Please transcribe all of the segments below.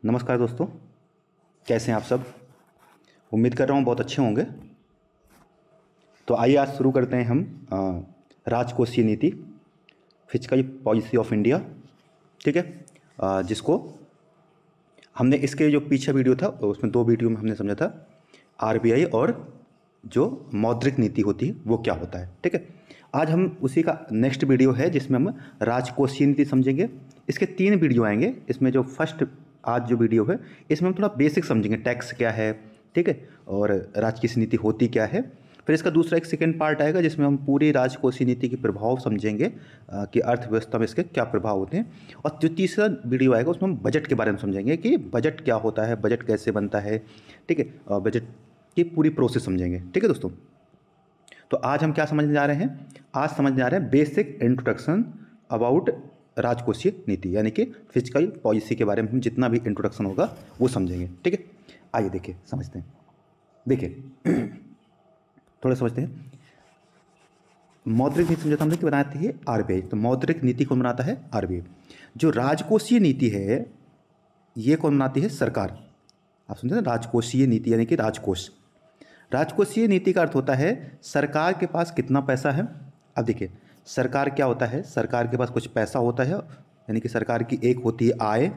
नमस्कार दोस्तों, कैसे हैं आप सब। उम्मीद कर रहा हूँ बहुत अच्छे होंगे। तो आइए आज शुरू करते हैं हम राजकोषीय नीति, फिस्कल पॉलिसी ऑफ इंडिया। ठीक है, जिसको हमने इसके जो पीछे वीडियो था उसमें 2 वीडियो में हमने समझा था आरबीआई और जो मौद्रिक नीति होती है वो क्या होता है। ठीक है, आज हम उसी का नेक्स्ट वीडियो है जिसमें हम राजकोषीय नीति समझेंगे। इसके 3 वीडियो आएंगे। इसमें जो फर्स्ट आज जो वीडियो है इसमें हम थोड़ा बेसिक समझेंगे, टैक्स क्या है, ठीक है, और राजकोषीय नीति होती क्या है। फिर इसका दूसरा एक सेकेंड पार्ट आएगा जिसमें हम पूरी राजकोषीय नीति के प्रभाव समझेंगे कि अर्थव्यवस्था में इसके क्या प्रभाव होते हैं। और जो तीसरा वीडियो आएगा उसमें हम बजट के बारे में समझेंगे कि बजट क्या होता है, बजट कैसे बनता है, ठीक है, और बजट की पूरी प्रोसेस समझेंगे। ठीक है दोस्तों, तो आज हम क्या समझने जा रहे हैं, आज समझने जा रहे हैं बेसिक इंट्रोडक्शन अबाउट राजकोषीय नीति, यानी कि फिस्कल पॉलिसी के बारे में हम जितना भी इंट्रोडक्शन होगा वो समझेंगे। ठीक है, आइए देखिए समझते हैं। देखिए थोड़ा समझते हैं। मौद्रिक नीति समझा था हमने कि बनाती है आरबीआई। तो मौद्रिक नीति कौन बनाता है? आरबीआई। जो राजकोषीय नीति है ये कौन बनाती है? सरकार। आप समझे ना, राजकोषीय नीति यानी कि राजकोष। राजकोषीय नीति का अर्थ होता है सरकार के पास कितना पैसा है। अब देखिए सरकार क्या होता है, सरकार के पास कुछ पैसा होता है, यानी कि सरकार की एक होती है आय,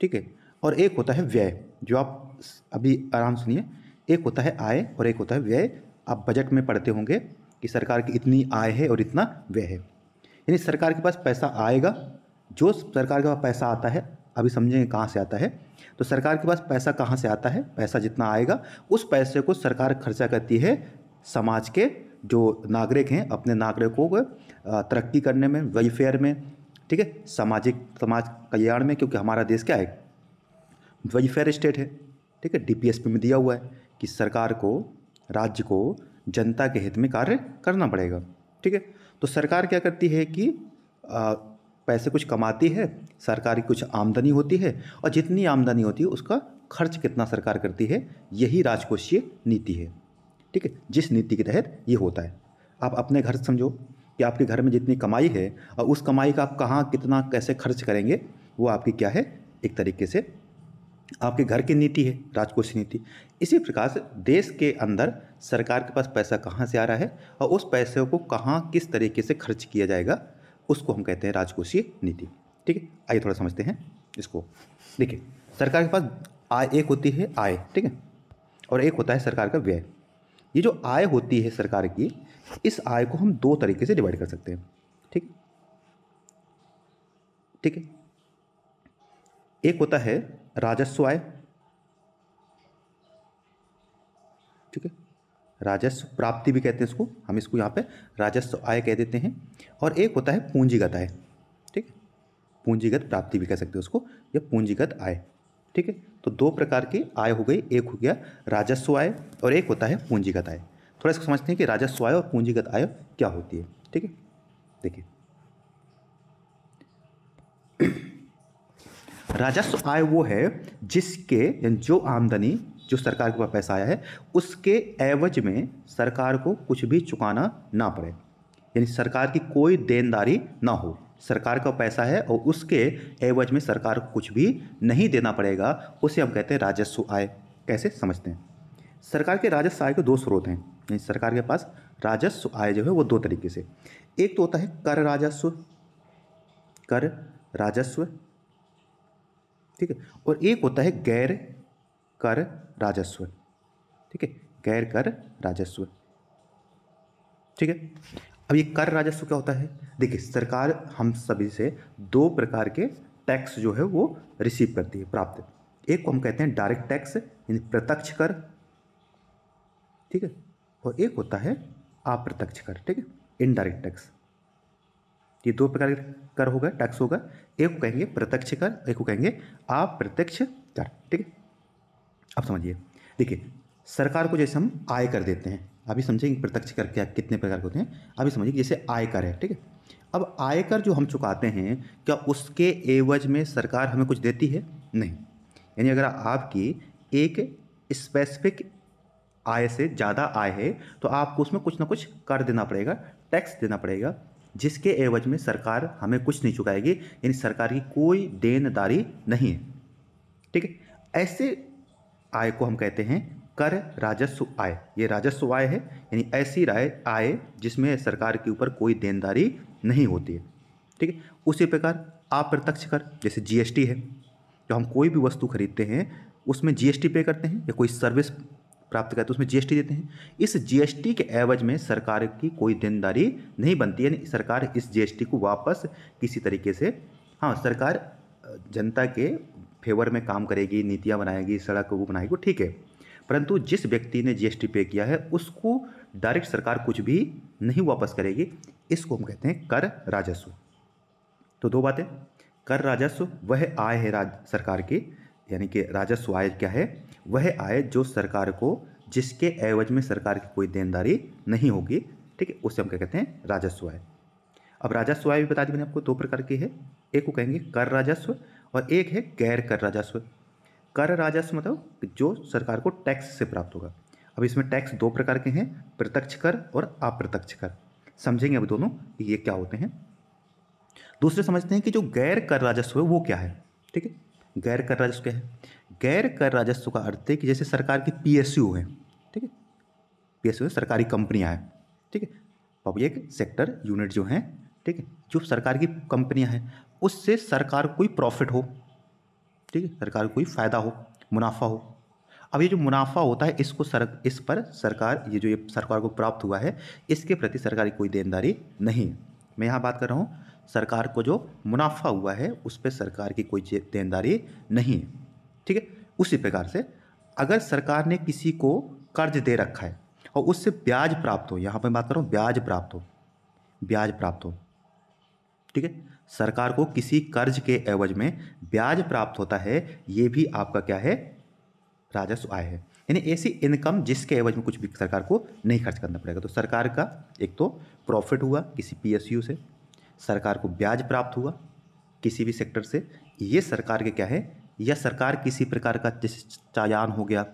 ठीक है, और एक होता है व्यय। जो आप अभी आराम सुनिए, एक होता है आय और एक होता है व्यय। आप बजट में पढ़ते होंगे कि सरकार की इतनी आय है और इतना व्यय है। यानी सरकार के पास पैसा आएगा, जो सरकार के पास पैसा आता है अभी समझेंगे कहाँ से आता है। तो सरकार के पास पैसा कहाँ से आता है? पैसा जितना आएगा उस पैसे को सरकार खर्चा करती है समाज के जो नागरिक हैं, अपने नागरिकों को तरक्की करने में, वेलफेयर में, ठीक है, समाज कल्याण में। क्योंकि हमारा देश क्या है? वेलफेयर स्टेट है। ठीक है, डीपीएसपी में दिया हुआ है कि सरकार को, राज्य को जनता के हित में कार्य करना पड़ेगा। ठीक है, तो सरकार क्या करती है कि पैसे कुछ कमाती है, सरकार की कुछ आमदनी होती है, और जितनी आमदनी होती है उसका खर्च कितना सरकार करती है, यही राजकोषीय नीति है। ठीक है, जिस नीति के तहत ये होता है। आप अपने घर समझो कि आपके घर में जितनी कमाई है और उस कमाई का आप कहाँ कितना कैसे खर्च करेंगे, वो आपकी क्या है? एक तरीके से आपके घर की नीति है, राजकोषीय नीति। इसी प्रकार से देश के अंदर सरकार के पास पैसा कहाँ से आ रहा है और उस पैसे को कहाँ किस तरीके से खर्च किया जाएगा, उसको हम कहते हैं राजकोषीय नीति। ठीक है, आइए थोड़ा समझते हैं इसको। देखिए सरकार के पास आय एक होती है आय, ठीक है, और एक होता है सरकार का व्यय। ये जो आय होती है सरकार की, इस आय को हम 2 तरीके से डिवाइड कर सकते हैं। ठीक ठीक है, एक होता है राजस्व आय, ठीक है, राजस्व प्राप्ति भी कहते हैं इसको, हम इसको यहाँ पे राजस्व आय कह देते हैं। और एक होता है पूंजीगत आय, ठीक है, पूंजीगत प्राप्ति भी कह सकते हैं उसको, या पूंजीगत आय। ठीक है, तो 2 प्रकार की आय हो गई, एक हो गया राजस्व आय और एक होता है पूंजीगत आय। थोड़ा इसको समझते हैं कि राजस्व आय और पूंजीगत आय क्या होती है। ठीक है, देखिए राजस्व आय वो है जिसके जो आमदनी, जो सरकार के पास पैसा आया है उसके एवज में सरकार को कुछ भी चुकाना ना पड़े, यानी सरकार की कोई देनदारी ना हो। सरकार का पैसा है और उसके एवज में सरकार को कुछ भी नहीं देना पड़ेगा, उसे हम कहते हैं राजस्व आय। कैसे समझते हैं? सरकार के राजस्व आय के 2 स्रोत हैं, यानी सरकार के पास राजस्व आय जो है वो 2 तरीके से। एक तो होता है कर राजस्व, कर राजस्व, ठीक है, और एक होता है गैर कर राजस्व। ठीक है, गैर कर राजस्व। ठीक है, अब ये कर राजस्व क्या होता है? देखिए सरकार हम सभी से 2 प्रकार के टैक्स जो है वो रिसीव करती है, प्राप्त। एक को हम कहते हैं डायरेक्ट टैक्स, यानी प्रत्यक्ष कर, ठीक है, और एक होता है अप्रत्यक्ष कर, ठीक है, इनडायरेक्ट टैक्स। ये 2 प्रकार के कर होगा, टैक्स होगा। एक को कहेंगे प्रत्यक्ष कर, एक को कहेंगे अप्रत्यक्ष कर। ठीक है, अब समझिए। देखिए सरकार को जैसे हम आय कर देते हैं, अभी समझेंगे प्रत्यक्ष कर क्या कितने प्रकार के होते हैं। अभी समझिए जैसे आयकर है, ठीक है, अब आयकर जो हम चुकाते हैं, क्या उसके एवज में सरकार हमें कुछ देती है? नहीं। यानी अगर आपकी एक स्पेसिफिक आय से ज़्यादा आय है तो आपको उसमें कुछ ना कुछ कर देना पड़ेगा, टैक्स देना पड़ेगा, जिसके एवज में सरकार हमें कुछ नहीं चुकाएगी, यानी सरकार की कोई देनदारी नहीं है। ठीक है। ऐसे आय को हम कहते हैं कर राजस्व आय। ये राजस्व आय है, यानी ऐसी आय जिसमें सरकार के ऊपर कोई देनदारी नहीं होती है। ठीक है। उसी प्रकार अप्रत्यक्ष कर, जैसे जीएसटी है, जो हम कोई भी वस्तु खरीदते हैं उसमें जीएसटी पे करते हैं, या कोई सर्विस प्राप्त करते हैं उसमें जीएसटी देते हैं। इस जीएसटी के एवज में सरकार की कोई देनदारी नहीं बनती है, यानी सरकार इस जीएसटी को वापस किसी तरीके से, हाँ सरकार जनता के फेवर में काम करेगी, नीतियाँ बनाएगी, सड़क को बनाएगी, ठीक है, परंतु जिस व्यक्ति ने जीएसटी पे किया है उसको डायरेक्ट सरकार कुछ भी नहीं वापस करेगी। इसको हम कहते हैं कर राजस्व। तो दो बातें, कर राजस्व वह आय है सरकार की, यानी कि राजस्व आय क्या है, वह आय जो सरकार को, जिसके एवज में सरकार की कोई देनदारी नहीं होगी, ठीक है, उससे हम क्या कहते हैं, राजस्व आय। अब राजस्व आय भी बता दी मैंने आपको, दो प्रकार की है, एक को कहेंगे कर राजस्व और एक है गैर कर राजस्व। कर राजस्व मतलब जो सरकार को टैक्स से प्राप्त होगा। अब इसमें टैक्स दो प्रकार के हैं, प्रत्यक्ष कर और अप्रत्यक्ष कर। समझेंगे अब दोनों कि ये क्या होते हैं। दूसरे समझते हैं कि जो गैर कर राजस्व है वो क्या है। ठीक है, गैर कर राजस्व क्या है। गैर कर राजस्व का अर्थ है कि जैसे सरकार की पीएसयू है, ठीक है, पीएसयू सरकारी कंपनियां हैं, ठीक है, पब्लिक सेक्टर यूनिट जो हैं, ठीक है, जो सरकार की कंपनियां हैं उससे सरकार को कोई प्रॉफिट हो, ठीक है, सरकार को कोई फायदा हो, मुनाफा हो। अब ये जो मुनाफा होता है इसको इस पर सरकार, ये जो ये सरकार को प्राप्त हुआ है इसके प्रति सरकार की कोई देनदारी नहीं है। मैं यहाँ बात कर रहा हूँ सरकार को जो मुनाफा हुआ है उस पर सरकार की कोई देनदारी नहीं है। ठीक है, उसी प्रकार से अगर सरकार ने किसी को कर्ज दे रखा है और उससे ब्याज प्राप्त हो, यहाँ पर बात कर रहा हूँ ब्याज प्राप्त हो, ब्याज प्राप्त हो, ठीक है, सरकार को किसी कर्ज के एवज में ब्याज प्राप्त होता है, ये भी आपका क्या है, राजस्व आय है। यानी ऐसी इनकम जिसके एवज में कुछ भी सरकार को नहीं खर्च करना पड़ेगा। तो सरकार का एक तो प्रॉफिट हुआ किसी पीएसयू से, सरकार को ब्याज प्राप्त हुआ किसी भी सेक्टर से, ये सरकार के क्या है, या सरकार किसी प्रकार का जैसे चालान हो गया,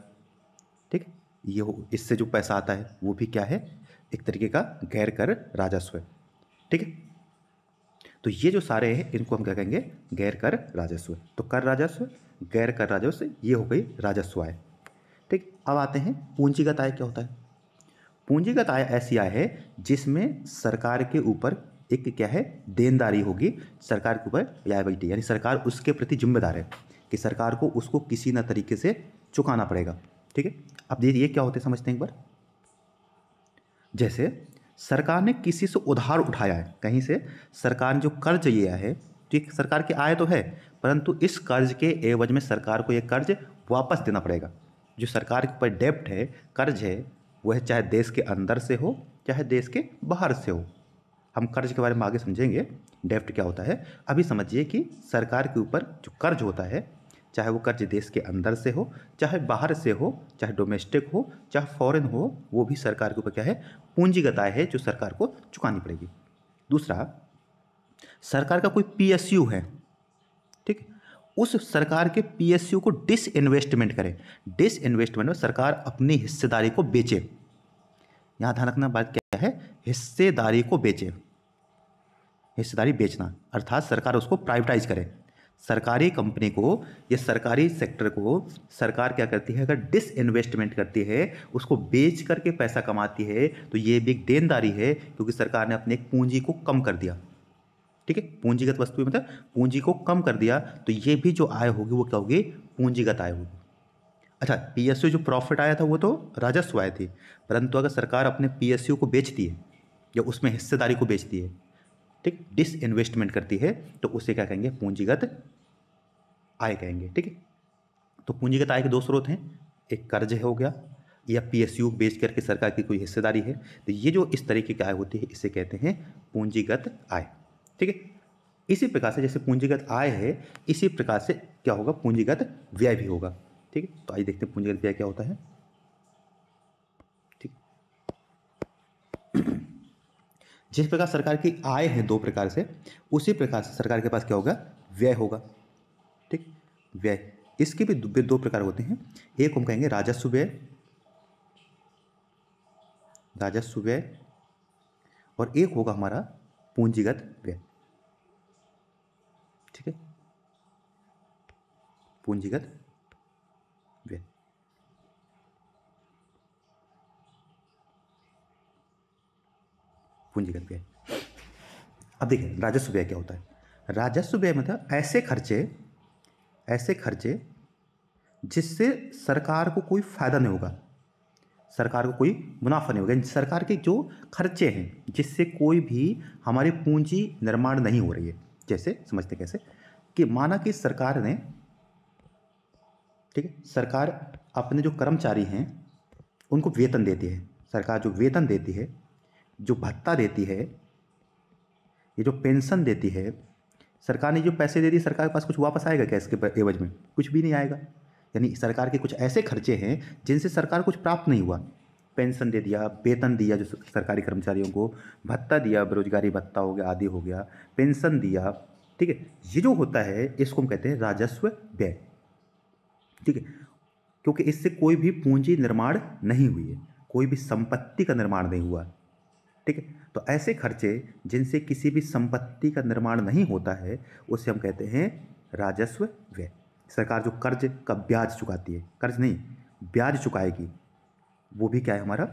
ठीक, ये हो, इससे जो पैसा आता है वो भी क्या है, एक तरीके का गैर कर राजस्व है। ठीक है, तो ये जो सारे हैं इनको हम क्या कहेंगे, गैर कर राजस्व। तो कर राजस्व, गैर कर राजस्व, ये हो गई राजस्व आय। ठीक, अब आते हैं पूंजीगत आय क्या होता है। पूंजीगत आय ऐसी आय है जिसमें सरकार के ऊपर एक क्या है, देनदारी होगी सरकार के ऊपर, लायबिलिटी, यानी सरकार उसके प्रति जिम्मेदार है कि सरकार को उसको किसी न तरीके से चुकाना पड़ेगा। ठीक है, अब ये क्या होते हैं समझते हैं एक बार। जैसे सरकार ने किसी से उधार उठाया है, कहीं से सरकार ने जो कर्ज लिया है, ठीक, सरकार की आय तो है परंतु इस कर्ज के एवज में सरकार को यह कर्ज वापस देना पड़ेगा। जो सरकार के ऊपर डेब्ट है, कर्ज है, वह चाहे देश के अंदर से हो चाहे देश के बाहर से हो। हम कर्ज के बारे में आगे समझेंगे डेब्ट क्या होता है। अभी समझिए कि सरकार के ऊपर जो कर्ज होता है, चाहे वो कर्ज देश के अंदर से हो चाहे बाहर से हो, चाहे डोमेस्टिक हो चाहे फॉरेन हो, वो भी सरकार के ऊपर क्या है, पूंजीगत आय है जो सरकार को चुकानी पड़ेगी। दूसरा, सरकार का कोई पीएसयू है, ठीक, उस सरकार के पीएसयू को डिसइन्वेस्टमेंट करें। डिसइन्वेस्टमेंट में सरकार अपनी हिस्सेदारी को बेचे। यहां ध्यान रखना बात क्या है, हिस्सेदारी को बेचे, हिस्सेदारी बेचना, अर्थात सरकार उसको प्राइवेटाइज करे। सरकारी कंपनी को या सरकारी सेक्टर को सरकार क्या करती है, अगर डिसइन्वेस्टमेंट करती है, उसको बेच करके पैसा कमाती है, तो ये भी एक देनदारी है क्योंकि सरकार ने अपने एक पूंजी को कम कर दिया। ठीक है, पूंजीगत वस्तु मतलब पूंजी को कम कर दिया, तो ये भी जो आय होगी वो क्या होगी, पूंजीगत आय होगी। अच्छा, पीएसयू जो प्रॉफिट आया था वो तो राजस्व आय थी, परंतु अगर सरकार अपने पीएसयू को बेचती है या उसमें हिस्सेदारी को बेचती है, ठीक, डिसइन्वेस्टमेंट करती है, तो उसे क्या कहेंगे, पूंजीगत आय कहेंगे। ठीक है, तो पूंजीगत आय के दो स्रोत हैं, एक कर्ज हो गया या पीएसयू बेच करके सरकार की कोई हिस्सेदारी है, तो ये जो इस तरीके की आय होती है इसे कहते हैं पूंजीगत आय। ठीक है, इसी प्रकार से जैसे पूंजीगत आय है इसी प्रकार से क्या होगा, पूंजीगत व्यय भी होगा। ठीक है, तो आइए देखते हैं पूंजीगत व्यय क्या होता है। ठीक, जिस प्रकार सरकार की आय है दो प्रकार से, उसी प्रकार से सरकार के पास क्या होगा, व्यय होगा। ठीक, व्यय, इसके भी दो प्रकार होते हैं, एक हम कहेंगे राजस्व व्यय, राजस्व व्यय, और एक होगा हमारा पूंजीगत व्यय। ठीक है, पूंजीगत पूंजीगत व्यय। अब देखिए राजस्व व्यय क्या होता है। राजस्व व्यय मतलब ऐसे खर्चे जिससे सरकार को कोई फायदा नहीं होगा, सरकार को कोई मुनाफा नहीं होगा। सरकार के जो खर्चे हैं जिससे कोई भी हमारी पूंजी निर्माण नहीं हो रही है। जैसे समझते कैसे कि माना कि सरकार ने, ठीक है, सरकार अपने जो कर्मचारी हैं उनको वेतन देती है। सरकार जो वेतन देती है, जो भत्ता देती है, ये जो पेंशन देती है, सरकार ने जो पैसे दे दिए, सरकार के पास कुछ वापस आएगा क्या इसके एवज में? कुछ भी नहीं आएगा। यानी सरकार के कुछ ऐसे खर्चे हैं जिनसे सरकार कुछ प्राप्त नहीं हुआ। पेंशन दे दिया, वेतन दिया जो सरकारी कर्मचारियों को, भत्ता दिया, बेरोजगारी भत्ता हो गया, आदि हो गया, पेंशन दिया, ठीक है। ये जो होता है इसको हम कहते हैं राजस्व व्यय, ठीक है। क्योंकि इससे कोई भी पूंजी निर्माण नहीं हुई है, कोई भी संपत्ति का निर्माण नहीं हुआ, ठीक है। तो ऐसे खर्चे जिनसे किसी भी संपत्ति का निर्माण नहीं होता है उसे हम कहते हैं राजस्व व्यय। सरकार जो कर्ज का ब्याज चुकाती है, कर्ज नहीं ब्याज चुकाएगी, वो भी क्या है हमारा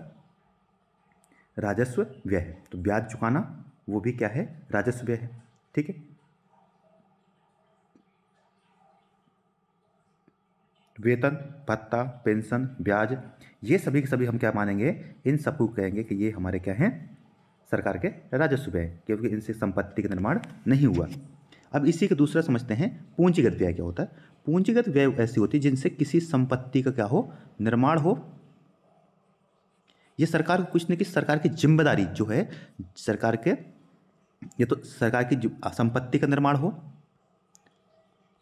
राजस्व व्यय है। तो ब्याज चुकाना वो भी क्या है राजस्व व्यय है, ठीक है। वेतन, भत्ता, पेंशन, ब्याज, ये सभी के सभी हम क्या मानेंगे, इन सबको कहेंगे कि ये हमारे क्या हैं सरकार के राजस्व व्यय, क्योंकि इनसे संपत्ति का निर्माण नहीं हुआ। अब इसी का दूसरा समझते हैं पूंजीगत व्यय क्या होता है। पूंजीगत व्यय ऐसी होती है जिनसे किसी संपत्ति का क्या हो निर्माण हो। ये सरकार को कुछ न कुछ सरकार की जिम्मेदारी जो है सरकार के, ये तो सरकार की संपत्ति का निर्माण हो,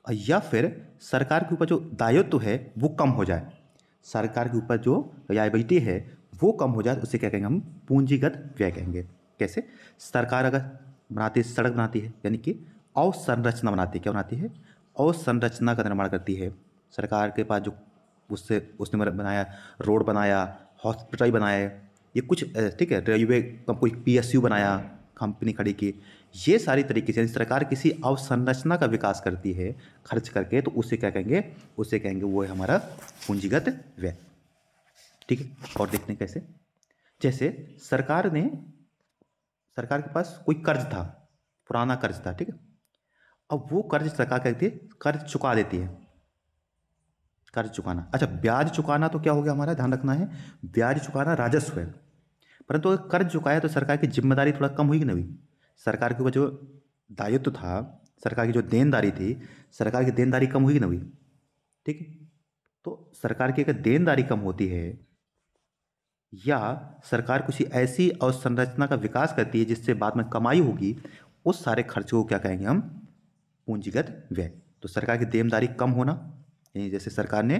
या फिर सरकार के ऊपर जो दायित्व है वो कम हो जाए, सरकार के ऊपर जो लायबिलिटी है वो कम हो जाए, उसे क्या कहेंगे हम पूंजीगत व्यय कहेंगे। कैसे? सरकार अगर बनाती है, सड़क बनाती है, यानी कि अवसंरचना बनाती है। क्या बनाती है? अवसंरचना का निर्माण करती है। सरकार के पास जो उसने बनाया, रोड बनाया, हॉस्पिटल बनाया, ये कुछ ठीक है, रेलवे का कोई PSU बनाया, कंपनी खड़ी की, ये सारी तरीके से सरकार किसी अवसंरचना का विकास करती है खर्च करके, तो उसे क्या कहेंगे? उसे कहेंगे वो है हमारा पूंजीगत व्यय, ठीक है। और देखते हैं कैसे। जैसे सरकार के पास कोई कर्ज था, पुराना कर्ज था, ठीक है। अब वो कर्ज सरकार कहती है कर्ज चुका देती है। कर्ज चुकाना, अच्छा ब्याज चुकाना तो क्या हो गया हमारा, ध्यान रखना है, ब्याज चुकाना राजस्व है। परंतु अगर कर्ज चुकाया तो सरकार की जिम्मेदारी थोड़ा कम हुई कि नहीं हुई? सरकार के ऊपर जो दायित्व था, सरकार की जो देनदारी थी, सरकार की देनदारी कम हुई कि नहीं हुई? ठीक है। तो सरकार की अगर देनदारी कम होती है या सरकार किसी ऐसी अवसंरचना का विकास करती है जिससे बाद में कमाई होगी, उस सारे खर्चों को क्या कहेंगे हम? पूंजीगत व्यय। तो सरकार की देनदारी कम होना, यानी जैसे सरकार ने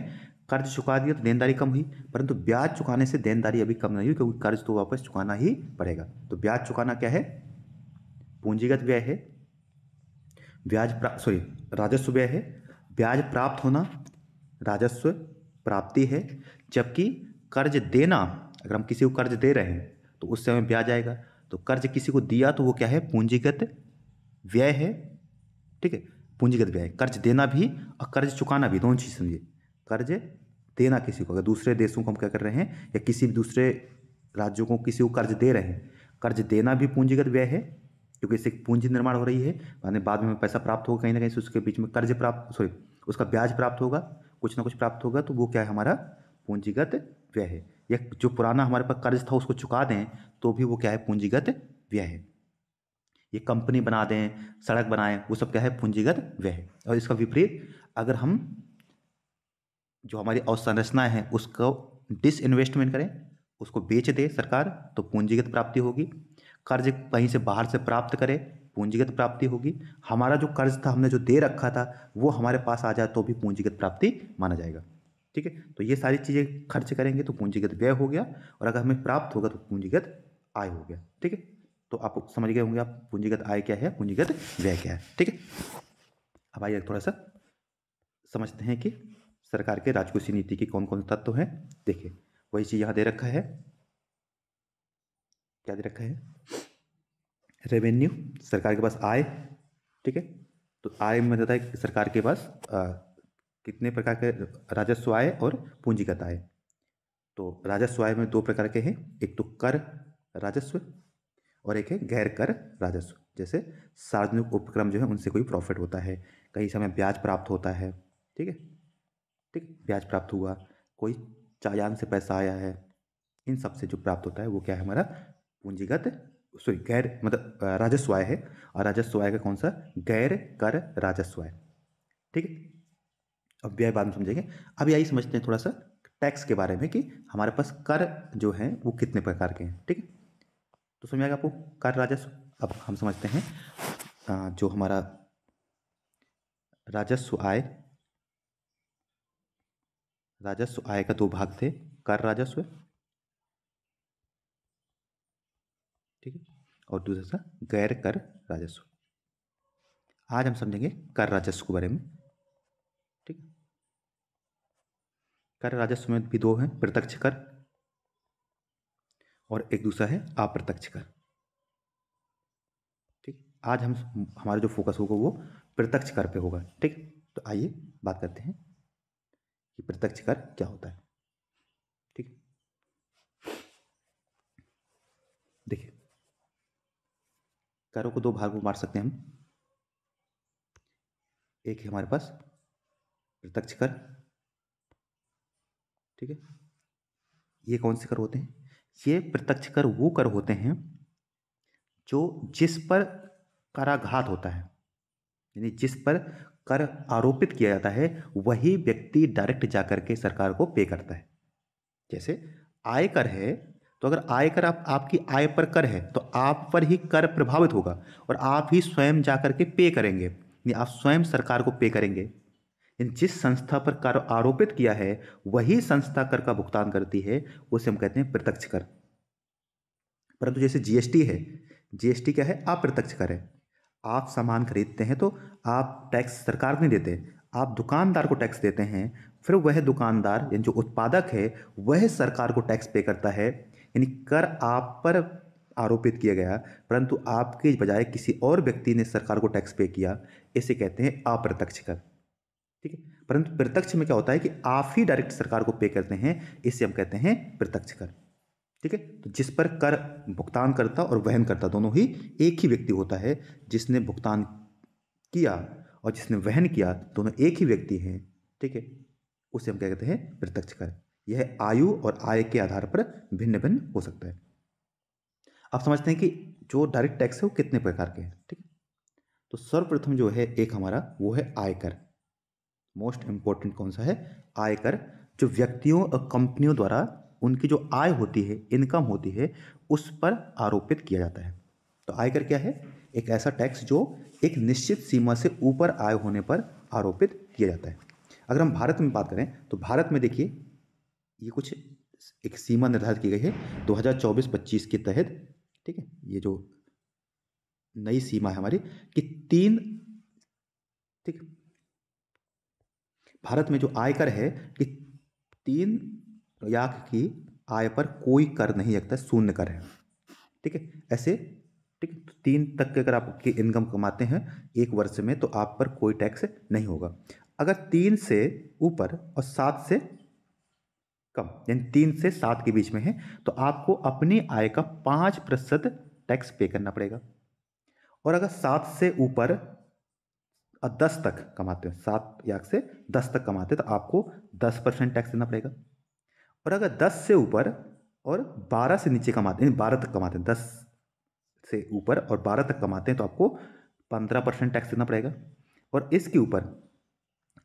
कर्ज चुका दिया तो देनदारी कम हुई, परंतु ब्याज चुकाने से देनदारी अभी कम नहीं हुई, क्योंकि कर्ज तो वापस चुकाना ही पड़ेगा। तो ब्याज चुकाना क्या है? पूंजीगत व्यय है। राजस्व व्यय है। ब्याज प्राप्त होना राजस्व प्राप्ति है। जबकि कर्ज देना, अगर हम किसी को कर्ज दे रहे हैं तो उससे हमें ब्याज आएगा। तो कर्ज किसी को दिया तो वो क्या है? पूंजीगत व्यय है, ठीक है। पूंजीगत व्यय, कर्ज देना भी और कर्ज चुकाना भी, दोनों चीज समझिए। कर्ज देना किसी को, अगर दूसरे देशों को हम क्या कर रहे हैं या किसी भी दूसरे राज्यों को किसी को कर्ज दे रहे हैं, कर्ज देना भी पूंजीगत व्यय है, क्योंकि इससे पूंजी निर्माण हो रही है। बाद में हमें पैसा प्राप्त होगा कहीं ना कहीं से, उसके बीच में कर्ज प्राप्त उसका ब्याज प्राप्त होगा, कुछ ना कुछ प्राप्त होगा, तो वो क्या है? हमारा पूंजीगत व्यय है। या जो पुराना हमारे पास कर्ज था उसको चुका दें तो भी वो क्या है? पूंजीगत व्यय है। ये कंपनी बना दें, सड़क बनाएं, वो सब क्या है? पूंजीगत व्यय है। और इसका विपरीत, अगर हम जो हमारी अवसंरचना है उसको डिसइन्वेस्टमेंट करें, उसको बेच दे सरकार, तो पूंजीगत प्राप्ति होगी। कर्ज कहीं से बाहर से प्राप्त करें, पूंजीगत प्राप्ति होगी। हमारा जो कर्ज था, हमने जो दे रखा था, वो हमारे पास आ जाए तो भी पूंजीगत प्राप्ति माना जाएगा, ठीक है। तो ये सारी चीज़ें खर्च करेंगे तो पूंजीगत व्यय हो गया, और अगर हमें प्राप्त होगा तो पूंजीगत आय हो गया, ठीक है। तो आप समझ गए होंगे आप पूंजीगत आय क्या है, पूंजीगत व्यय क्या है, ठीक है। अब आइए थोड़ा सा समझते हैं कि सरकार के राजकोषीय नीति के कौन कौन से तत्व हैं। देखिए वही चीज़ यहाँ दे रखा है, क्या दे रखा है? रेवेन्यू, सरकार के पास आय, ठीक है। तो आय में रहता है कि सरकार के पास कितने प्रकार के राजस्व आय और पूंजीगत आय। तो राजस्व आय में दो प्रकार के हैं, एक तो कर राजस्व और एक है गैर कर राजस्व। जैसे सार्वजनिक उपक्रम जो है उनसे कोई प्रॉफिट होता है, कई समय ब्याज प्राप्त होता है, ठीक है, ठीक, ब्याज प्राप्त हुआ, कोई चालान से पैसा आया है, इन सब से जो प्राप्त होता है वो क्या है हमारा पूंजीगत, सॉरी गैर मतलब राजस्व आय है। और राजस्व आय का कौन सा, गैर कर राजस्व आय, ठीक है। अब व्यय बाद में समझेंगे, अब यही समझते हैं थोड़ा सा टैक्स के बारे में कि हमारे पास कर जो है वो कितने प्रकार के हैं, ठीक है। तो समझ आएगा आपको कर राजस्व। अब हम समझते हैं जो हमारा राजस्व आय, राजस्व आय का दो भाग थे, कर राजस्व, ठीक है, और दूसरा था गैर कर राजस्व। आज हम समझेंगे कर राजस्व के बारे में, ठीक है। कर राजस्व में भी दो हैं, प्रत्यक्ष कर और एक दूसरा है अप्रत्यक्ष कर, ठीक। आज हम हमारा जो फोकस होगा वो प्रत्यक्ष कर पे होगा, ठीक। तो आइए बात करते हैं कि प्रत्यक्ष कर क्या होता है, ठीक। देखिए करों को दो भागों में बांट सकते हैं हम। एक है हमारे पास प्रत्यक्ष कर, ठीक है। ये कौन से कर होते हैं, ये प्रत्यक्ष कर वो कर होते हैं जो जिस पर कराघात होता है, यानी जिस पर कर आरोपित किया जाता है वही व्यक्ति डायरेक्ट जाकर के सरकार को पे करता है। जैसे आयकर है, तो अगर आयकर आपकी आय पर कर है तो आप पर ही कर प्रभावित होगा और आप ही स्वयं जाकर के पे करेंगे, यानी आप स्वयं सरकार को पे करेंगे। जिस संस्था पर कर आरोपित किया है वही संस्था कर का भुगतान करती है, उसे हम कहते हैं प्रत्यक्ष कर। परंतु जैसे जीएसटी है, जीएसटी क्या है, अप्रत्यक्ष कर है। आप सामान खरीदते हैं तो आप टैक्स सरकार को नहीं देते, आप दुकानदार को टैक्स देते हैं, फिर वह दुकानदार यानी जो उत्पादक है वह सरकार को टैक्स पे करता है। यानी कर आप पर आरोपित किया गया परंतु आपके बजाय किसी और व्यक्ति ने सरकार को टैक्स पे किया, इसे कहते हैं अप्रत्यक्ष कर, ठीक है। परंतु प्रत्यक्ष में क्या होता है कि आप ही डायरेक्ट सरकार को पे करते हैं, इसे हम कहते हैं प्रत्यक्ष कर, ठीक है। तो जिस पर कर भुगतान करता और वहन करता दोनों ही एक ही व्यक्ति होता है, जिसने भुगतान किया और जिसने वहन किया दोनों एक ही व्यक्ति हैं, ठीक है, उसे हम क्या कहते हैं प्रत्यक्ष कर। यह आयु और आय के आधार पर भिन्न भिन्न हो सकता है। अब समझते हैं कि जो डायरेक्ट टैक्स है वो कितने प्रकार के हैं, ठीक है। तो सर्वप्रथम जो है एक हमारा वो है आयकर। मोस्ट इंपॉर्टेंट कौन सा है, आयकर, जो व्यक्तियों और कंपनियों द्वारा उनकी जो आय होती है, इनकम होती है, उस पर आरोपित किया जाता है। तो आयकर क्या है, एक ऐसा टैक्स जो एक निश्चित सीमा से ऊपर आय होने पर आरोपित किया जाता है। अगर हम भारत में बात करें तो भारत में देखिए ये कुछ एक सीमा निर्धारित की गई है 2024-25 के तहत, ठीक है। ये जो नई सीमा है हमारी कि 3, ठीक, भारत में जो आयकर है कि 3 लाख की आय पर कोई कर नहीं लगता, शून्य कर है, ठीक है। ऐसे, ठीक, तो 3 तक के अगर आप की इनकम कमाते हैं एक वर्ष में तो आप पर कोई टैक्स नहीं होगा। अगर 3 से ऊपर और 7 से कम, यानी 3 से 7 के बीच में है तो आपको अपनी आय का 5% टैक्स पे करना पड़ेगा। और अगर 7 से ऊपर और 10 तक कमाते हैं, 7 लाख से 10 तक कमाते हैं तो आपको 10% टैक्स देना पड़ेगा। और अगर 10 से ऊपर और 12 से नीचे कमाते हैं, 12 तक कमाते हैं, 10 से ऊपर और 12 तक कमाते हैं तो आपको 15% टैक्स देना पड़ेगा। और इसके ऊपर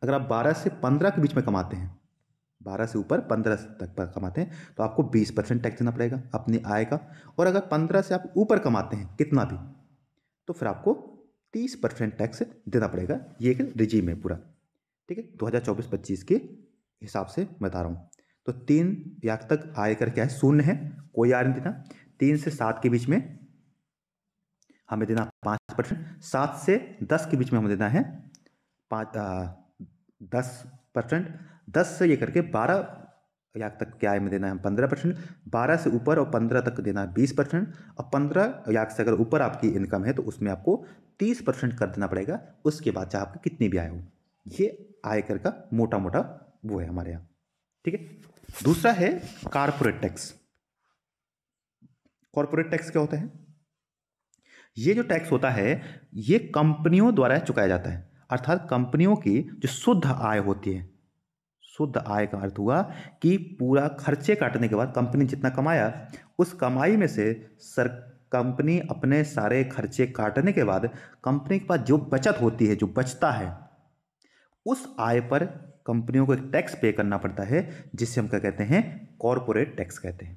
अगर आप 12 से 15 के बीच में कमाते हैं, 12 से ऊपर 15 तक पर कमाते हैं तो आपको 20% टैक्स देना पड़ेगा अपनी आय का। और अगर 15 से आप ऊपर कमाते हैं कितना भी, तो फिर आपको 30% टैक्स देना पड़ेगा। ये एक रिजीम है पूरा, ठीक है, 2024-25 के हिसाब से मैं बता रहा हूँ। तो 3 लाख तक आयकर क्या है, शून्य है, कोई आय नहीं देना। 3 से 7 के बीच में हमें देना 5%, 7 से 10 के बीच में हमें देना है 10%, 10 से ये करके 12 लाख तक के आय में देना है 15%, 12 से ऊपर और 15 तक देना है 20%, और 15 लाख से अगर ऊपर आपकी इनकम है तो उसमें आपको 30% कर देना पड़ेगा। उसके बाद चाहे आपकी कितनी भी आय हो। ये आयकर का मोटा मोटा वो है हमारे यहाँ, ठीक है। दूसरा है कॉर्पोरेट टैक्स। कॉर्पोरेट टैक्स क्या होता है, ये जो टैक्स होता है ये कंपनियों द्वारा चुकाया जाता है, अर्थात कंपनियों की जो शुद्ध आय होती है, शुद्ध आय का अर्थ हुआ कि पूरा खर्चे काटने के बाद कंपनी जितना कमाया उस कमाई में से सर कंपनी अपने सारे खर्चे काटने के बाद कंपनी के पास जो बचत होती है, जो बचता है, उस आय पर कंपनियों को एक टैक्स पे करना पड़ता है जिसे हम क्या कहते हैं, कॉरपोरेट टैक्स कहते हैं।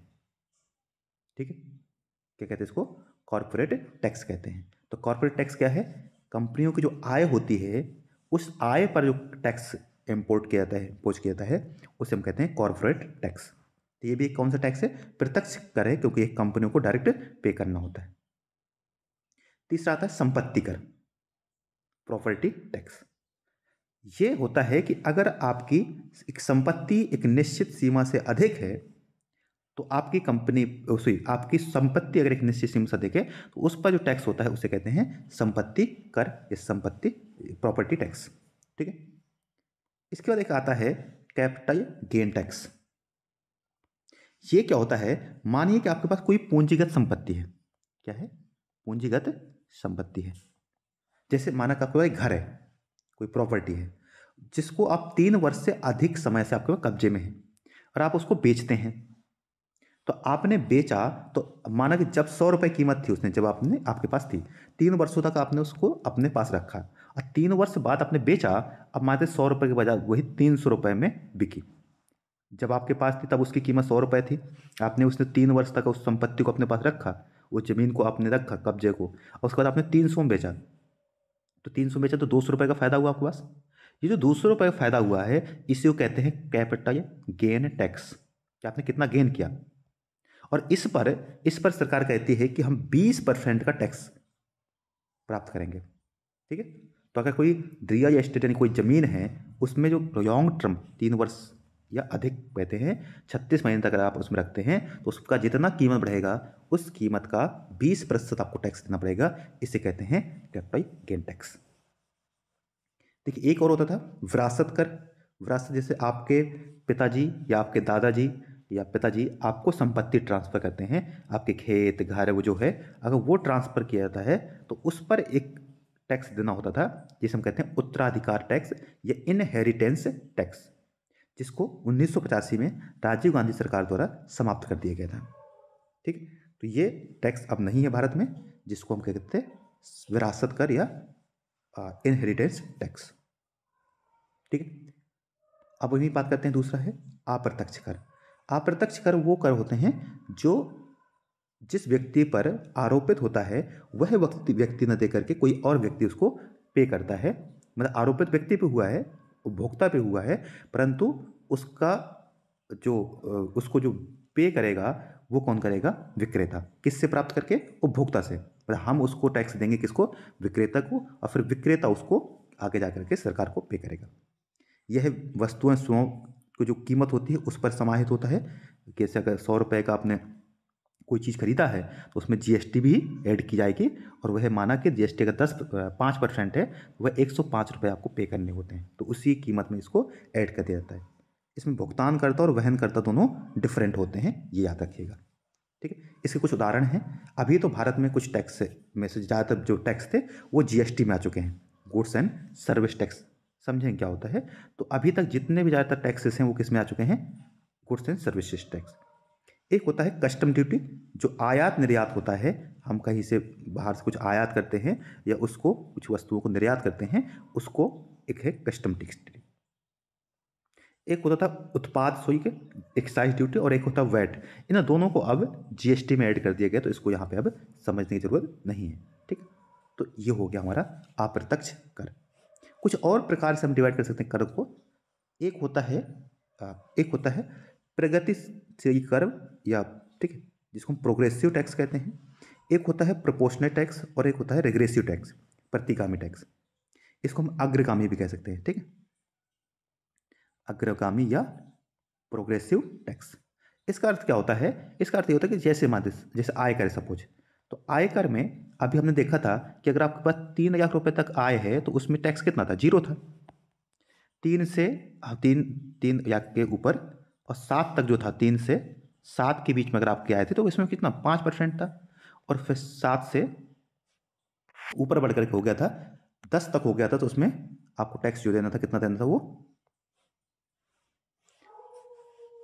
ठीक है, क्या कहते हैं इसको, कॉरपोरेट टैक्स कहते हैं। तो कॉरपोरेट टैक्स क्या है, कंपनियों की जो आय होती है उस आय पर जो टैक्स इम्पोर्ट किया जाता है, इम्पोज किया जाता है, उसे हम कहते हैं कॉरपोरेट टैक्स। तो ये भी एक कौन सा टैक्स है, प्रत्यक्ष कर है, क्योंकि एक कंपनियों को डायरेक्ट पे करना होता है। तीसरा आता है संपत्ति कर, प्रॉपर्टी टैक्स। ये होता है कि अगर आपकी एक संपत्ति एक निश्चित सीमा से अधिक है तो आपकी कंपनी सॉरी आपकी संपत्ति अगर एक निश्चित सीमा से अधिक है तो उस पर जो टैक्स होता है उसे कहते हैं संपत्ति कर या संपत्ति प्रॉपर्टी टैक्स। ठीक है, इसके बाद एक आता है कैपिटल गेन टैक्स। ये क्या होता है, मानिए कि आपके पास कोई पूंजीगत संपत्ति है। क्या है, पूंजीगत संपत्ति है। जैसे माना कि आपके पास एक घर है, कोई प्रॉपर्टी है जिसको आप 3 वर्ष से अधिक समय से आपके पास कब्जे में है और आप उसको बेचते हैं। तो आपने बेचा तो माना कि जब 100 रुपये कीमत थी उसने, जब आपने आपके पास थी, 3 वर्षों तक आपने उसको अपने पास रखा और 3 वर्ष बाद आपने बेचा, अब मानते 100 रुपये के बजाय वही 300 रुपये में बिकी। जब आपके पास थी तब उसकी कीमत 100 रुपये थी, आपने उसने 3 वर्ष तक उस संपत्ति को अपने पास रखा, उस जमीन को आपने रखा कब्जे को, और उसके बाद आपने 300 में बेचा। तो 300 बेचा तो 200 रुपये का फायदा हुआ आपके पास। ये जो 200 रुपये का फायदा हुआ है इसे वो कहते हैं कैपिटल गेन टैक्स, कि आपने कितना गेन किया। और इस पर सरकार कहती है कि हम 20% का टैक्स प्राप्त करेंगे। ठीक है, तो अगर कोई रियल एस्टेट यानी कोई ज़मीन है उसमें जो लॉन्ग टर्म 3 वर्ष या अधिक कहते हैं 36 महीने तक अगर आप उसमें रखते हैं तो उसका जितना कीमत बढ़ेगा उस कीमत का 20% आपको टैक्स देना पड़ेगा। इसे कहते हैं कैपिटल गेन टैक्स। देखिए एक और होता था विरासत कर। विरासत जैसे आपके पिताजी या आपके दादाजी या पिताजी आपको संपत्ति ट्रांसफ़र करते हैं, आपके खेत घर वो जो है अगर वो ट्रांसफ़र किया जाता है तो उस पर एक टैक्स देना होता था जिसे हम कहते हैं उत्तराधिकार टैक्स या इनहेरिटेंस टैक्स, जिसको 1985 में राजीव गांधी सरकार द्वारा समाप्त कर दिया गया था। ठीक, तो ये टैक्स अब नहीं है भारत में, जिसको हम कहते हैं विरासत कर या इनहेरिटेंस टैक्स। ठीक है, अब वही बात करते हैं, दूसरा है अप्रत्यक्ष कर। अप्रत्यक्ष कर वो कर होते हैं जो जिस व्यक्ति पर आरोपित होता है वह व्यक्ति न दे करके कोई और व्यक्ति उसको पे करता है। मतलब आरोपित व्यक्ति पे हुआ है, उपभोक्ता पे हुआ है, परंतु उसका जो उसको जो पे करेगा वो कौन करेगा, विक्रेता। किससे प्राप्त करके, उपभोक्ता से। मतलब हम उसको टैक्स देंगे किसको, विक्रेता को, और फिर विक्रेता उसको आगे जा करके सरकार को पे करेगा। यह वस्तुएं स्वयं को जो कीमत होती है उस पर समाहित होता है। जैसे अगर 100 रुपये का आपने कोई चीज़ खरीदा है तो उसमें जीएसटी भी ऐड की जाएगी, और वह माना कि जीएसटी का 5% है, वह 105 रुपये आपको पे करने होते हैं, तो उसी कीमत में इसको ऐड कर दिया जाता है। इसमें भुगतानकर्ता और वहनकर्ता दोनों डिफरेंट होते हैं, ये याद रखिएगा। ठीक है, इसके कुछ उदाहरण हैं। अभी तो भारत में कुछ टैक्स में से ज़्यादातर जो टैक्स थे वो जीएसटी में आ चुके हैं, गुड्स एंड सर्विस टैक्स। समझें क्या होता है, तो अभी तक जितने भी ज़्यादातर टैक्सेस हैं वो किस में आ चुके हैं, गुड्स एंड सर्विसेज टैक्स। एक होता है कस्टम ड्यूटी, जो आयात निर्यात होता है, हम कहीं से बाहर से कुछ आयात करते हैं या उसको कुछ वस्तुओं को निर्यात करते हैं, उसको एक है कस्टम टैक्स। एक होता था उत्पाद शुल्क, एक्साइज ड्यूटी, और एक होता वैट। इन दोनों को अब जीएसटी में ऐड कर दिया गया, तो इसको यहाँ पे अब समझने की जरूरत नहीं है। ठीक, तो ये हो गया हमारा अप्रत्यक्ष कर। कुछ और प्रकार से हम डिवाइड कर सकते हैं कर को। एक होता है प्रगतिशील कर, या ठीक है, जिसको हम प्रोग्रेसिव टैक्स कहते हैं। एक होता है प्रोपोर्शनल टैक्स और एक होता है रेग्रेसिव टैक्स, प्रतिगामी टैक्स। इसको हम अग्रगामी भी कह सकते हैं। ठीक है, अग्रगामी या प्रोग्रेसिव टैक्स। इसका अर्थ क्या होता है, इसका अर्थ ये होता है कि जैसे आयकर, सपोज, तो आयकर में अभी हमने देखा था कि अगर आपके पास 3 लाख रुपए तक आय है तो उसमें टैक्स कितना था, 0 था। 3 लाख के ऊपर और 7 तक जो था, 3 से 7 के बीच में अगर आपके आए थे तो इसमें कितना 5% था, और फिर 7 से ऊपर बढ़ करके हो गया था 10 तक हो गया था, तो उसमें आपको टैक्स जो देना था, कितना देना था, वो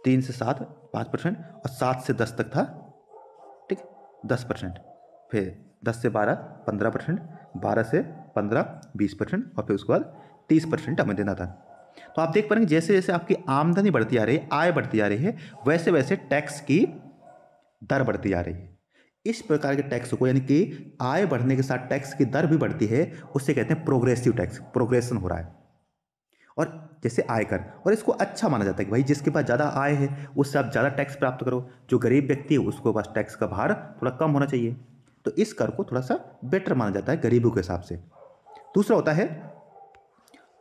3 से 7 5%, और 7 से 10 तक था, ठीक, 10%। फिर 10 से 12 15%, 12 से 15 20%, और फिर उसके बाद 30% हमें देना था। तो आप देख पा रहे हैं जैसे जैसे आपकी आमदनी बढ़ती आ रही है, आय बढ़ती आ रही है, वैसे वैसे टैक्स की दर बढ़ती जा रही है। इस प्रकार के टैक्स को, यानी कि आय बढ़ने के साथ टैक्स की दर भी बढ़ती है, उससे कहते हैं प्रोग्रेसिव टैक्स, प्रोग्रेशन हो रहा है। और जैसे आयकर, और इसको अच्छा माना जाता है कि भाई जिसके पास ज़्यादा आय है उससे आप ज़्यादा टैक्स प्राप्त करो, जो गरीब व्यक्ति है उसके पास टैक्स का भार थोड़ा कम होना चाहिए। तो इस कर को थोड़ा सा बेटर माना जाता है गरीबों के हिसाब से। दूसरा होता है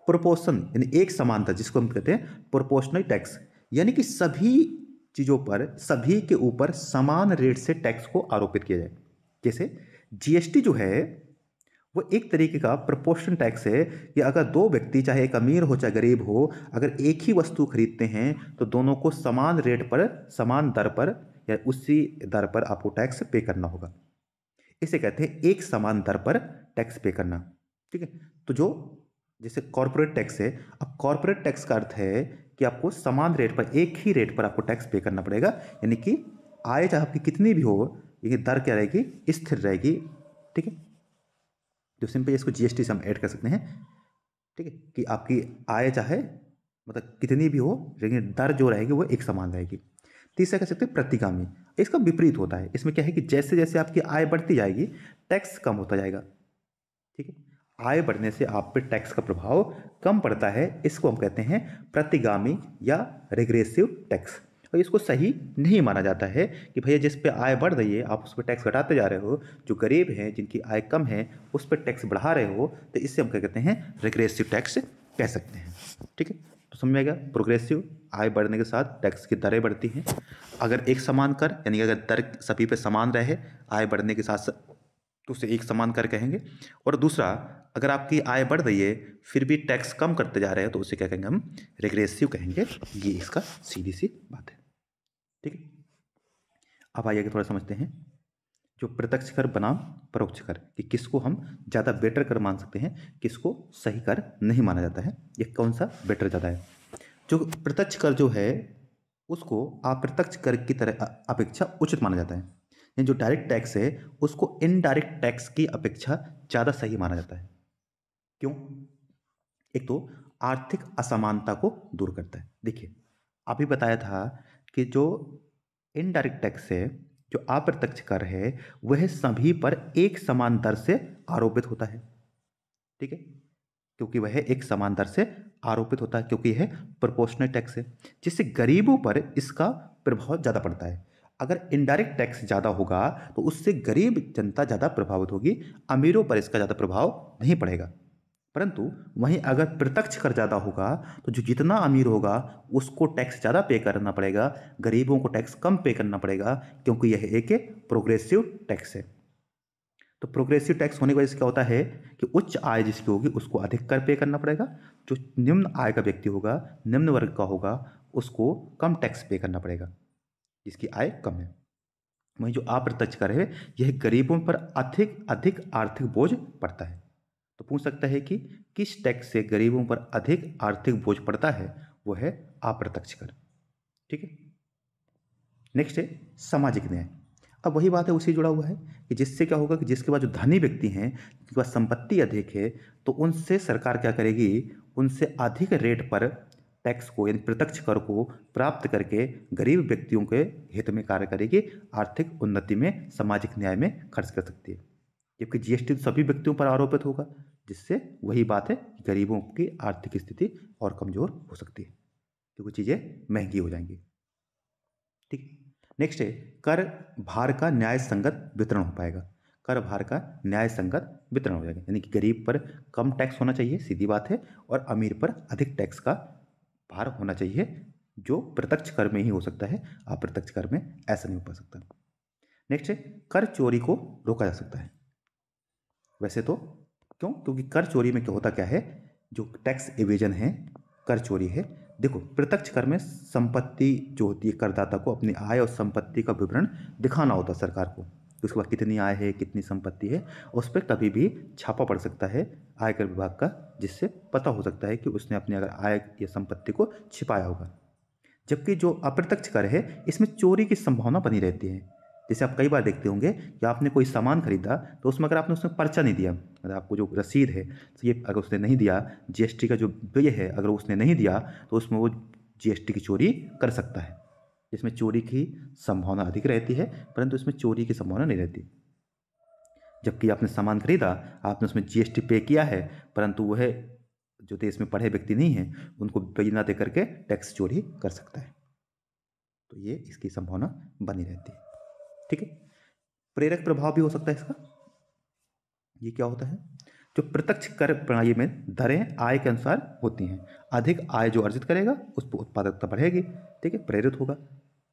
प्रोपोर्शन, यानी एक समानता, जिसको हम कहते हैं प्रोपोर्शनल टैक्स, यानी कि सभी चीज़ों पर, सभी के ऊपर समान रेट से टैक्स को आरोपित किया जाए। जैसे जीएसटी जो है वो एक तरीके का प्रोपोर्शन टैक्स है कि अगर दो व्यक्ति, चाहे एक अमीर हो चाहे गरीब हो, अगर एक ही वस्तु खरीदते हैं तो दोनों को समान रेट पर, समान दर पर, या उसी दर पर आपको टैक्स पे करना होगा। इसे कहते हैं एक समान दर पर टैक्स पे करना, ठीक है। तो जो जैसे कॉर्पोरेट टैक्स है, अब कॉर्पोरेट टैक्स का अर्थ है कि आपको समान रेट पर, एक ही रेट पर आपको टैक्स पे करना पड़ेगा, यानी कि आय चाहे आपकी कितनी भी हो, ये दर क्या रहेगी, स्थिर रहेगी, ठीक है। जो सिंपल इसको जीएसटी से हम ऐड कर सकते हैं, ठीक है, कि आपकी आय चाहे मतलब कितनी भी हो, लेकिन दर जो रहेगी वो एक समान रहेगी। तीसरा कह सकते हैं प्रतिगामी, इसका विपरीत होता है। इसमें क्या है कि जैसे जैसे आपकी आय बढ़ती जाएगी टैक्स कम होता जाएगा, ठीक है। आय बढ़ने से आप पे टैक्स का प्रभाव कम पड़ता है, इसको हम कहते हैं प्रतिगामी या रिग्रेसिव टैक्स। और इसको सही नहीं माना जाता है कि भैया जिस पे आय बढ़ रही है आप उस पर टैक्स घटाते जा रहे हो, जो गरीब हैं जिनकी आय कम है उस पर टैक्स बढ़ा रहे हो, तो इससे हम क्या कहते हैं, रिग्रेसिव टैक्स कह सकते हैं, ठीक है। तो समझ में आएगा, प्रोग्रेसिव, आय बढ़ने के साथ टैक्स की दरें बढ़ती हैं। अगर एक समान कर, यानी अगर दर सभी पे समान रहे आय बढ़ने के साथ, तो उसे एक समान कर कहेंगे। और दूसरा, अगर आपकी आय बढ़ रही है फिर भी टैक्स कम करते जा रहे हैं तो उसे क्या कहेंगे, हम रिग्रेसिव कहेंगे। ये इसका सीधी सी बात है, ठीक है। अब आइए थोड़ा समझते हैं जो प्रत्यक्ष कर बनाम परोक्ष कर, कि किसको हम ज़्यादा बेटर कर मान सकते हैं, किसको सही कर नहीं माना जाता है, ये कौन सा बेटर ज़्यादा है। जो प्रत्यक्ष कर जो है उसको अप्रत्यक्ष कर की तरह अपेक्षा उचित माना जाता है, यानी जो डायरेक्ट टैक्स है उसको इनडायरेक्ट टैक्स की अपेक्षा ज़्यादा सही माना जाता है। क्यों? एक तो आर्थिक असमानता को दूर करता है। देखिए अभी बताया था कि जो इनडायरेक्ट टैक्स है, जो अप्रत्यक्ष कर है, वह सभी पर एक समान दर से आरोपित होता है, ठीक है, क्योंकि वह एक समान दर से आरोपित होता है, क्योंकि यह प्रोपोर्शनल टैक्स है, जिससे गरीबों पर इसका प्रभाव ज़्यादा पड़ता है। अगर इनडायरेक्ट टैक्स ज़्यादा होगा तो उससे गरीब जनता ज़्यादा प्रभावित होगी, अमीरों पर इसका ज़्यादा प्रभाव नहीं पड़ेगा। परंतु वहीं अगर प्रत्यक्ष कर ज़्यादा होगा तो जो जितना अमीर होगा उसको टैक्स ज़्यादा पे करना पड़ेगा, गरीबों को टैक्स कम पे करना पड़ेगा, क्योंकि यह एक प्रोग्रेसिव टैक्स है। तो प्रोग्रेसिव टैक्स होने की वजह से क्या होता है कि उच्च आय जिसकी होगी उसको अधिक कर पे करना पड़ेगा, जो निम्न आय का व्यक्ति होगा, निम्न वर्ग का होगा, उसको कम टैक्स पे करना पड़ेगा जिसकी आय कम है। वहीं जो अप्रत्यक्ष कर है यह गरीबों पर अधिक अधिक आर्थिक बोझ पड़ता है। तो पूछ सकता है कि किस टैक्स से गरीबों पर अधिक आर्थिक बोझ पड़ता है, वो है अप्रत्यक्ष कर, ठीक है। नेक्स्ट है सामाजिक न्याय। अब वही बात है, उसी जुड़ा हुआ है कि जिससे क्या होगा कि जिसके पास जो धनी व्यक्ति हैं, जिनके पास संपत्ति अधिक है, तो उनसे सरकार क्या करेगी, उनसे अधिक रेट पर टैक्स को, यानी प्रत्यक्ष कर को प्राप्त करके गरीब व्यक्तियों के हित में कार्य करेगी, आर्थिक उन्नति में, सामाजिक न्याय में खर्च कर सकती है। जबकि जीएसटी तो सभी व्यक्तियों पर आरोपित होगा, जिससे वही बात है कि गरीबों की आर्थिक स्थिति और कमजोर हो सकती है, क्योंकि चीज़ें महंगी हो जाएंगी, ठीक। नेक्स्ट है कर भार का न्याय संगत वितरण हो पाएगा। कर भार का न्याय संगत वितरण हो जाएगा, यानी कि गरीब पर कम टैक्स होना चाहिए, सीधी बात है, और अमीर पर अधिक टैक्स का भार होना चाहिए, जो प्रत्यक्ष कर में ही हो सकता है, अप्रत्यक्ष कर में ऐसा नहीं हो पा सकता। नेक्स्ट है कर चोरी को रोका जा सकता है। वैसे तो क्यों, क्योंकि कर चोरी में क्या होता क्या है, जो टैक्स एवेजन है, कर चोरी है। देखो प्रत्यक्ष कर में संपत्ति जो होती है, करदाता को अपनी आय और संपत्ति का विवरण दिखाना होता है सरकार को, उसके बाद कितनी आय है, कितनी संपत्ति है, उस पर कभी भी छापा पड़ सकता है आयकर विभाग का, जिससे पता हो सकता है कि उसने अपनी अगर आय या संपत्ति को छिपाया होगा। जबकि जो अप्रत्यक्ष कर है, इसमें चोरी की संभावना बनी रहती है। जैसे आप कई बार देखते होंगे कि आपने कोई सामान खरीदा, तो उसमें अगर आपने उसमें पर्चा नहीं दिया, अगर आपको जो रसीद है तो ये अगर उसने नहीं दिया, जीएसटी का जो व्यय है अगर उसने नहीं दिया, तो उसमें वो जीएसटी की चोरी कर सकता है। इसमें चोरी की संभावना अधिक रहती है, परंतु इसमें चोरी की संभावना नहीं रहती। जबकि आपने सामान खरीदा, आपने उसमें जीएसटी पे किया है, परंतु वह जो देश में पढ़े व्यक्ति नहीं है, उनको बिना दे करके टैक्स चोरी कर सकता है। तो ये इसकी संभावना बनी रहती है। ठीक है। प्रेरक प्रभाव भी हो सकता है इसका। ये क्या होता है? जो प्रत्यक्ष कर प्रणाली में दरें आय के अनुसार होती हैं। अधिक आय जो अर्जित करेगा उस पर उत्पादकता बढ़ेगी, ठीक है, प्रेरित होगा,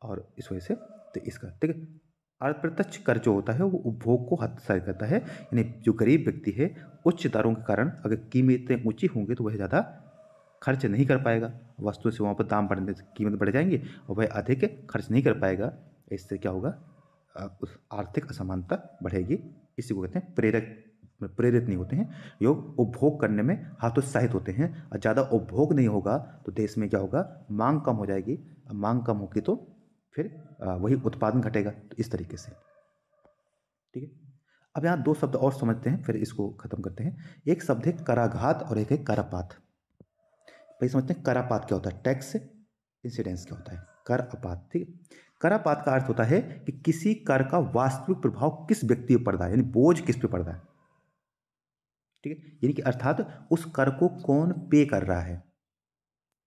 और इस वजह से तो इसका, ठीक है। अप्रत्यक्ष कर जो होता है वो उपभोग को हतोत्साहित करता है, यानी जो गरीब व्यक्ति है उच्च दरों के कारण अगर कीमतें ऊंची होंगी तो वह ज़्यादा खर्च नहीं कर पाएगा, वस्तु सेवाओं पर दाम बढ़ने से कीमत बढ़ जाएंगी और वह अधिक खर्च नहीं कर पाएगा। इससे क्या होगा? उस आर्थिक असमानता बढ़ेगी। इसी को कहते हैं प्रेरित नहीं होते हैं, योग उपभोग करने में हतोत्साहित होते हैं। और ज़्यादा उपभोग नहीं होगा तो देश में क्या होगा? मांग कम हो जाएगी। मांग कम होगी तो फिर वही उत्पादन घटेगा। तो इस तरीके से, ठीक है। अब यहाँ दो शब्द और समझते हैं, फिर इसको खत्म करते हैं। एक शब्द है कराघात और एक है करापात। भाई समझते हैं करापात क्या होता है, टैक्स इंसिडेंस क्या होता है, कर अपात। ठीक है। करापात का अर्थ होता है कि किसी कर का वास्तविक प्रभाव किस व्यक्ति पर पड़ रहा है, यानी बोझ किस पे पड़ रहा है। ठीक है, यानी कि अर्थात उस कर को कौन पे कर रहा है।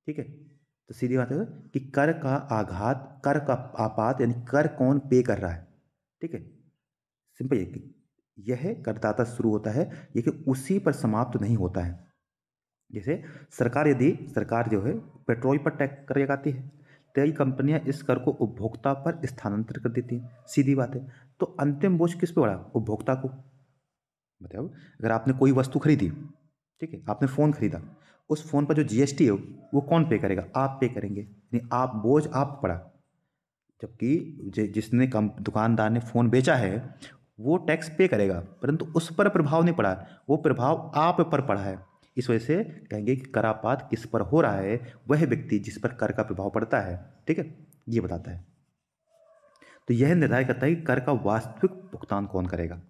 ठीक है, तो सीधी बात है कि कर का आघात, कर का आपात, यानी कर कौन पे कर रहा है। ठीक है, सिंपल ये कि यह करदाता शुरू होता है, ये कि उसी पर समाप्त नहीं होता है। जैसे सरकार जो है पेट्रोल पर टैक्स कर लगाती है, कई कंपनियां इस कर को उपभोक्ता पर स्थानांतरित कर देती हैं। सीधी बात है। तो अंतिम बोझ किस पे पड़ा? उपभोक्ता को। मतलब अगर आपने कोई वस्तु खरीदी, ठीक है, आपने फ़ोन खरीदा, उस फ़ोन पर जो जीएसटी है वो कौन पे करेगा? आप पे करेंगे, यानी आप बोझ आप पड़ा। जबकि जिसने कम दुकानदार ने फ़ोन बेचा है वो टैक्स पे करेगा, परंतु उस पर प्रभाव नहीं पड़ा, वो प्रभाव आप पर पड़ा है। इस वजह से कहेंगे कि करापात किस पर हो रहा है? वह व्यक्ति जिस पर कर का प्रभाव पड़ता है। ठीक है, ये बताता है। तो यह निर्धारित करता है कि कर का वास्तविक भुगतान कौन करेगा,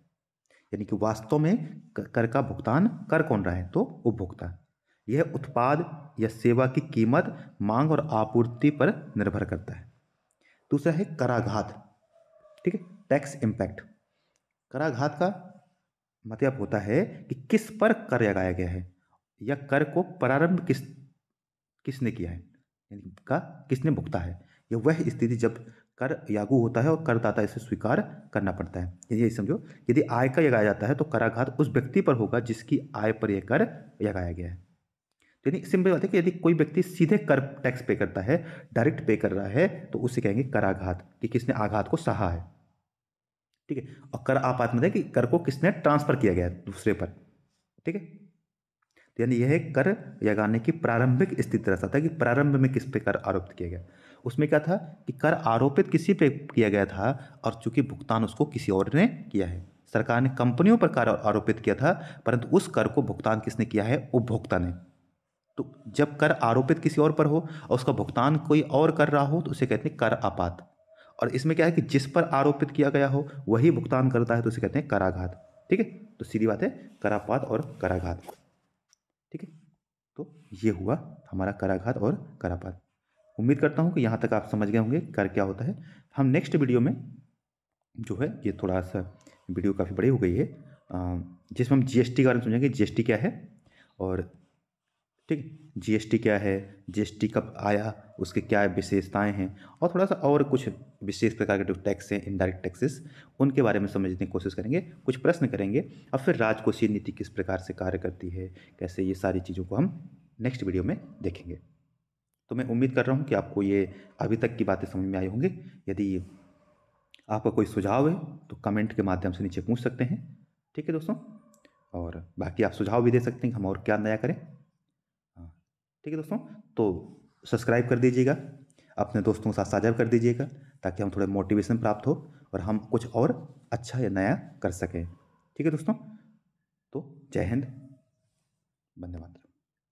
यानी कि वास्तव में कर का भुगतान कर कौन रहा है? तो उपभोक्ता। यह उत्पाद या सेवा की कीमत, मांग और आपूर्ति पर निर्भर करता है। दूसरा है कराघात। ठीक है, टैक्स इम्पैक्ट। कराघात का मतलब होता है कि किस पर कर लगाया गया है, या कर को प्रारंभ किसने किया है, यानी का किसने भुगता है। यह वह स्थिति जब कर लागू होता है और करदाता इसे स्वीकार करना पड़ता है। ये समझो, यदि आय कर लगाया जाता है तो कराघात उस व्यक्ति पर होगा जिसकी आय पर यह कर लगाया गया है। यानी सिंपल बात है कि यदि कोई व्यक्ति सीधे कर टैक्स पे करता है, डायरेक्ट पे कर रहा है, तो उसे कहेंगे कराघात, कि किसने आघात को सहा है। ठीक है, और कर आपात मतलब कि कर को किसने ट्रांसफर किया गया है दूसरे पर। ठीक है, तो यानी यह कर लगाने की प्रारंभिक स्थिति दर्शाता है कि प्रारंभ में किस पे कर आरोपित किया गया। उसमें क्या था कि कर आरोपित किसी पे किया गया था, और चूंकि भुगतान उसको किसी और ने किया है। सरकार ने कंपनियों पर कर आरोपित किया था, परंतु उस कर को भुगतान किसने किया है? उपभोक्ता ने। तो जब कर आरोपित किसी और पर हो और उसका भुगतान कोई और कर रहा हो तो उसे कहते हैं कर आपात। और इसमें क्या है कि जिस पर आरोपित किया गया हो वही भुगतान करता है, तो उसे कहते हैं कराघात। ठीक है, तो सीधी बात है, करापात और कराघात। ठीक है, तो ये हुआ हमारा कराघात और करापात। उम्मीद करता हूँ कि यहाँ तक आप समझ गए होंगे कर क्या होता है। हम नेक्स्ट वीडियो में जो है, ये थोड़ा सा वीडियो काफ़ी बड़ी हो गई है, जिसमें हम जीएसटी के बारे में समझेंगे, जीएसटी क्या है, और ठीक है, जीएसटी क्या है, जीएसटी कब आया, उसके क्या विशेषताएं हैं, और थोड़ा सा और कुछ विशेष प्रकार के जो टैक्स हैं, इनडायरेक्ट टैक्सेस, उनके बारे में समझने की कोशिश करेंगे, कुछ प्रश्न करेंगे, और फिर राजकोषीय नीति किस प्रकार से कार्य करती है, कैसे, ये सारी चीज़ों को हम नेक्स्ट वीडियो में देखेंगे। तो मैं उम्मीद कर रहा हूँ कि आपको ये अभी तक की बातें समझ में आई होंगी। यदि आपका कोई सुझाव है तो कमेंट के माध्यम से नीचे पूछ सकते हैं। ठीक है दोस्तों, और बाकी आप सुझाव भी दे सकते हैं कि हम और क्या नया करें। हाँ, ठीक है दोस्तों, तो सब्सक्राइब कर दीजिएगा। अपने दोस्तों के साथ साझा कर दीजिएगा, ताकि हम थोड़े मोटिवेशन प्राप्त हो और हम कुछ और अच्छा या नया कर सकें। ठीक है दोस्तों, तो जय हिंद, वंदे मातरम।